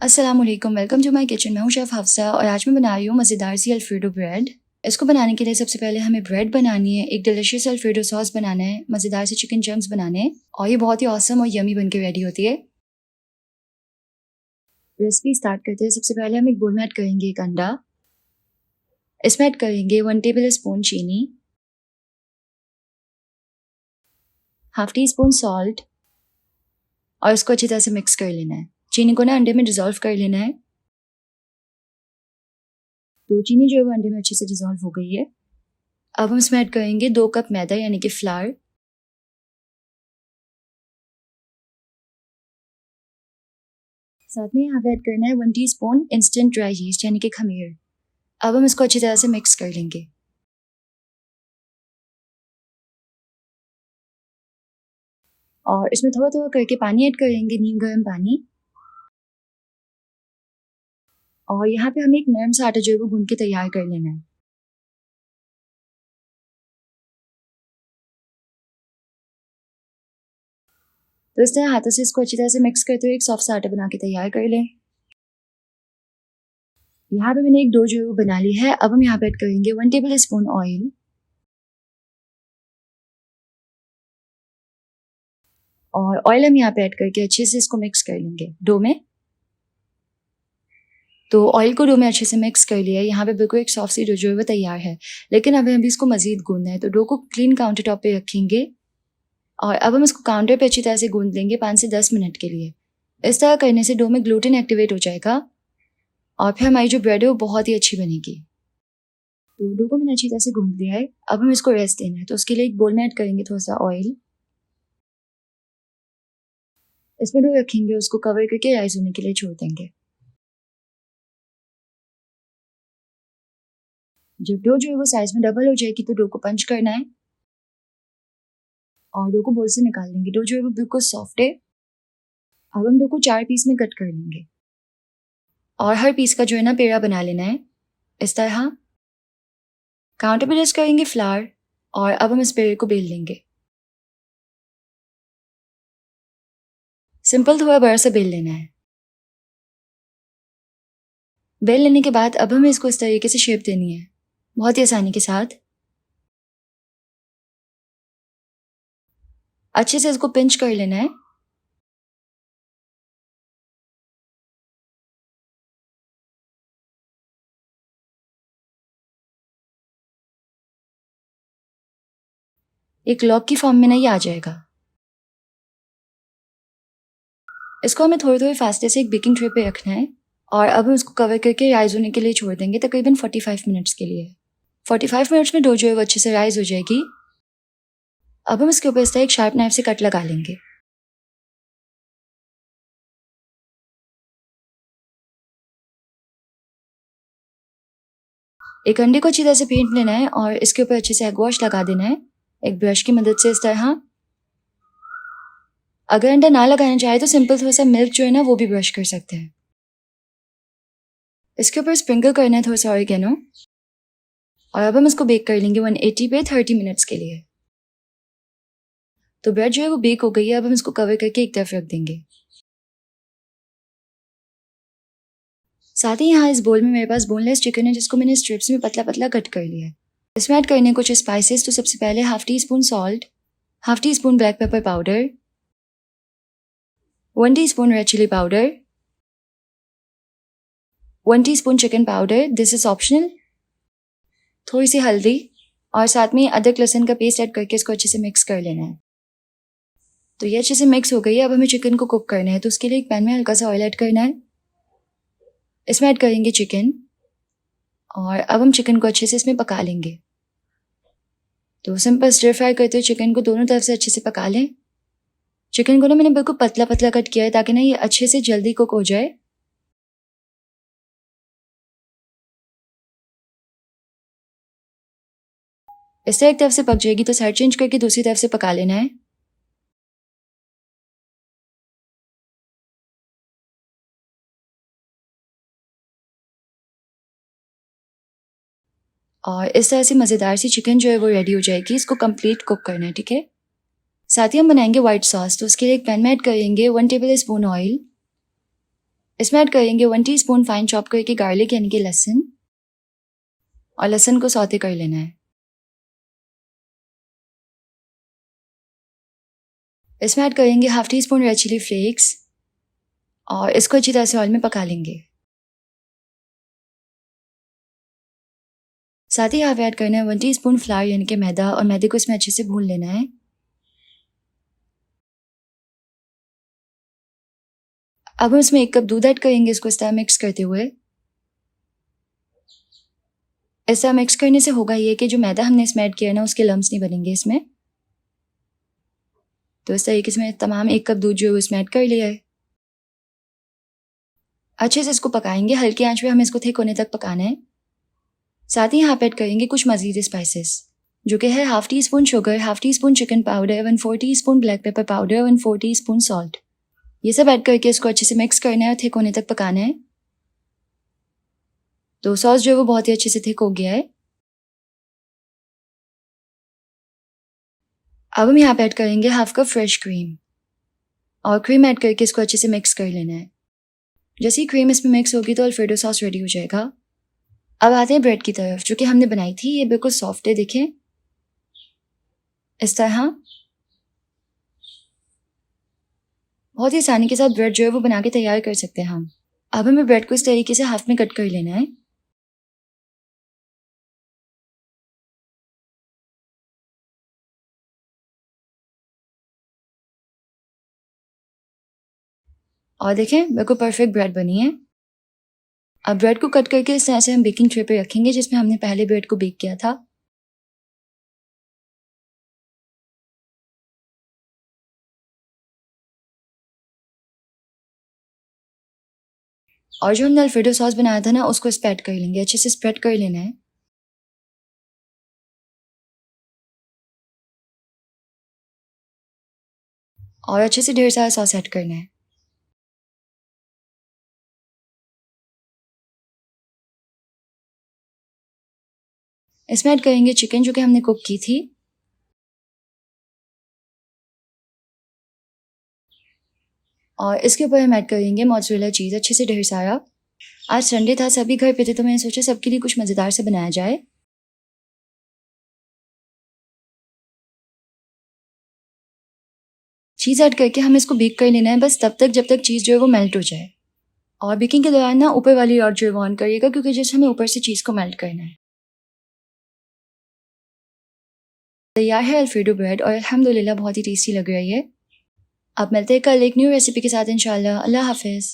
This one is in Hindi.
अस्सलामुअलैकुम, वेलकम टू माय किचन। मैं हूँ शेफ़ हफ्सा और आज मैं बना रही हूँ मज़ेदार सी अल्फ्रेडो ब्रेड। इसको बनाने के लिए सबसे पहले हमें ब्रेड बनानी है, एक डिलिशियस अल्फ्रेडो सॉस बनाना है, मज़ेदार से चिकन चंक्स बनाने हैं और ये बहुत ही ऑसम और यमी बन के रेडी होती है। रेसिपी स्टार्ट करते हैं। सबसे पहले हम एक बोल में ऐड करेंगे एक अंडा। इसमें ऐड करेंगे 1 टेबल स्पून चीनी, हाफ टी स्पून सॉल्ट और इसको अच्छी तरह से मिक्स कर लेना है। चीनी को ना अंडे में डिज़ोल्व कर लेना है। तो चीनी जो है वो अंडे में अच्छे से डिज़ोल्व हो गई है। अब हम इसमें ऐड करेंगे 2 कप मैदा यानी कि फ्लावर, साथ में यहाँ पे ऐड करना है 1 टीस्पून इंस्टेंट ड्राई यीस्ट यानी कि खमीर। अब हम इसको अच्छी तरह से मिक्स कर लेंगे और इसमें थोड़ा थोड़ा करके पानी ऐड करेंगे, नीम गर्म पानी। और यहाँ पे हमें एक नरम सा आटा जो है वो गूंद के तैयार कर लेना है। तो इस तरह हाथों से इसको अच्छी तरह से मिक्स करते हुए एक सॉफ्ट सा आटा बना के तैयार कर लें। यहाँ पे मैंने एक डो जो है वो बना ली है। अब हम यहाँ पे ऐड करेंगे 1 टेबल स्पून ऑयल और ऑयल हम यहाँ पे ऐड करके अच्छे से इसको मिक्स कर लेंगे डो में। तो ऑयल को डो में अच्छे से मिक्स कर लिया है। यहाँ पे बिल्कुल एक सॉफ्ट सी डो जो है वो तैयार है, लेकिन अब हमें इसको मजीद गूंदना है। तो डो को क्लीन काउंटर टॉप पे रखेंगे और अब हम इसको काउंटर पे अच्छी तरह से गूंद लेंगे 5 से 10 मिनट के लिए। इस तरह करने से डो में ग्लूटेन एक्टिवेट हो जाएगा और फिर हमारी जो ब्रेड है वो बहुत ही अच्छी बनेगी। तो डो को मैंने अच्छी तरह से गूंद लिया है। अब हम इसको रेस्ट देना है। तो उसके लिए एक बोल में ऐड करेंगे थोड़ा सा ऑयल, इसमें डो रखेंगे, उसको कवर करके राइस होने के लिए छोड़ देंगे। जब डो जो है वो साइज में डबल हो जाएगी तो डो को पंच करना है और डो को बोल से निकाल लेंगे। डो जो है वो बिल्कुल सॉफ्ट है। अब हम डो को 4 पीस में कट कर लेंगे और हर पीस का जो है ना पेड़ा बना लेना है इस तरह। काउंटर पे रेस्ट करेंगे फ्लावर और अब हम इस पेड़े को बेल लेंगे। सिंपल थोड़ा बड़ा सा बेल लेना है। बेल लेने के बाद अब हमें इसको इस तरीके से शेप देनी है, बहुत ही आसानी के साथ। अच्छे से इसको पिंच कर लेना है। एक लॉक की फॉर्म में ना ये आ जाएगा। इसको हमें थोड़ी थोड़ी फास्टे से एक बेकिंग ट्रे पे रखना है और अब हम इसको कवर करके राइज होने के लिए छोड़ देंगे तकरीबन 45 मिनट्स के लिए। 45 मिनट्स में डो जो है वो अच्छे से राइज हो जाएगी। अब हम इसके ऊपर इस तरह एक शार्प नाइफ से कट लगा लेंगे। एक अंडे को अच्छी तरह से फेंट लेना है और इसके ऊपर अच्छे से एग वॉश लगा देना है एक ब्रश की मदद से इस तरह। अगर अंडा ना लगाना चाहे तो सिंपल थोड़ा सा मिल्क जो है ना वो भी ब्रश कर सकते हैं। इसके ऊपर स्प्रिंकल करना है थोड़ा सा ऑरिगेनो और अब हम इसको बेक कर लेंगे 180 पे 30 मिनट्स के लिए। तो ब्रेड जो है वो बेक हो गई है। अब हम इसको कवर करके एक तरफ रख देंगे। साथ ही यहाँ इस बोल में मेरे पास बोनलेस चिकन है जिसको मैंने स्ट्रिप्स में पतला पतला कट कर लिया है। इसमें ऐड करने कुछ स्पाइसेस। तो सबसे पहले half teaspoon salt, half teaspoon black pepper powder, 1 teaspoon red chilli powder, 1 teaspoon chicken powder, this is optional, थोड़ी सी हल्दी और साथ में अदरक लहसुन का पेस्ट ऐड करके इसको अच्छे से मिक्स कर लेना है। तो ये अच्छे से मिक्स हो गई है। अब हमें चिकन को कुक करना है। तो उसके लिए एक पैन में हल्का सा ऑयल ऐड करना है। इसमें ऐड करेंगे चिकन और अब हम चिकन को अच्छे से इसमें पका लेंगे। तो सिंपल स्टिर फ्राई करते हुए चिकन को दोनों तरफ से अच्छे से पका लें। चिकन को ना मैंने बिल्कुल पतला पतला कट किया है ताकि ना ये अच्छे से जल्दी कुक हो जाए। इस तरह एक तरफ से पक जाएगी तो साइड चेंज करके दूसरी तरफ से पका लेना है। और इस तरह से मज़ेदार सी चिकन जो है वो रेडी हो जाएगी। इसको कंप्लीट कुक करना है, ठीक है। साथ ही हम बनाएंगे व्हाइट सॉस। तो उसके लिए एक पैन में ऐड करेंगे 1 टेबल स्पून ऑयल। इसमें ऐड करेंगे 1 टीस्पून फाइन चॉप करके गार्लिक यानी कि लहसुन, और लहसुन को सौते कर लेना है। इसमें ऐड करेंगे half teaspoon red chilli flakes और इसको अच्छी तरह से ऑयल में पका लेंगे। साथ ही यहाँ पे ऐड करना है 1 टीस्पून फ्लावर यानी कि मैदा, और मैदे को इसमें अच्छे से भून लेना है। अब हम इसमें 1 कप दूध ऐड करेंगे, इसको इस तरह मिक्स करते हुए। ऐसा मिक्स करने से होगा ये कि जो मैदा हमने इसमें ऐड किया है ना, उसके लम्स नहीं बनेंगे इसमें। तो इस तरीके से मैं तमाम 1 कप दूध जो है इसमें ऐड कर लिया है। अच्छे से इसको पकाएंगे, हल्की आंच पे हमें इसको थिक होने तक पकाना है। साथ ही यहाँ पे ऐड करेंगे कुछ मज़ीद स्पाइसेस, जो कि है half tea spoon sugar, half tea spoon chicken powder, 1/4 teaspoon black pepper powder, 1/4 teaspoon salt. ये सब ऐड करके इसको अच्छे से मिक्स करना है और थिक होने तक पकाना है। तो सॉस जो है वो बहुत ही अच्छे से थिक हो गया है। अब हम यहाँ पे ऐड करेंगे हाफ कप फ्रेश क्रीम, और क्रीम ऐड करके इसको अच्छे से मिक्स कर लेना है। जैसे ही क्रीम इसमें मिक्स होगी तो अल्फ्रेडो सॉस रेडी हो जाएगा। अब आते हैं ब्रेड की तरफ, जो कि हमने बनाई थी। ये बिल्कुल सॉफ्ट है, देखें इस तरह। बहुत ही आसानी के साथ ब्रेड जो है वो बना के तैयार कर सकते हैं हम। अब हमें ब्रेड को इस तरीके से हाफ में कट कर लेना है। और देखें बिल्कुल परफेक्ट ब्रेड बनी है। अब ब्रेड को कट करके इस तरह से हम बेकिंग ट्रे पे रखेंगे, जिसमें हमने पहले ब्रेड को बेक किया था। और जो हमने अल्फ्रेडो सॉस बनाया था ना, उसको स्प्रेड कर लेंगे, अच्छे से स्प्रेड कर लेना है। और अच्छे से ढेर सारा सॉस ऐड करना है। इसमें ऐड करेंगे चिकन, जो कि हमने कुक की थी। और इसके ऊपर हम ऐड करेंगे मोज़रेला चीज़, अच्छे से ढेर सारा। आज संडे था, सभी घर पे थे, तो मैंने सोचा सबके लिए कुछ मज़ेदार से बनाया जाए। चीज़ ऐड करके हमें इसको बेक कर लेना है, बस तब तक जब तक चीज़ जो है वो मेल्ट हो जाए। और बेकिंग के दौरान ना ऊपर वाली रॉड जो है वो ऑन करिएगा, क्योंकि जैसे हमें ऊपर से चीज़ को मेल्ट करना है। तैयार है अल्फ्रेडो ब्रेड, और अल्हम्दुलिल्लाह बहुत ही टेस्टी लग रही है। अब मिलते हैं कल एक न्यू रेसिपी के साथ इंशाल्लाह। अल्लाह हाफ़िज़।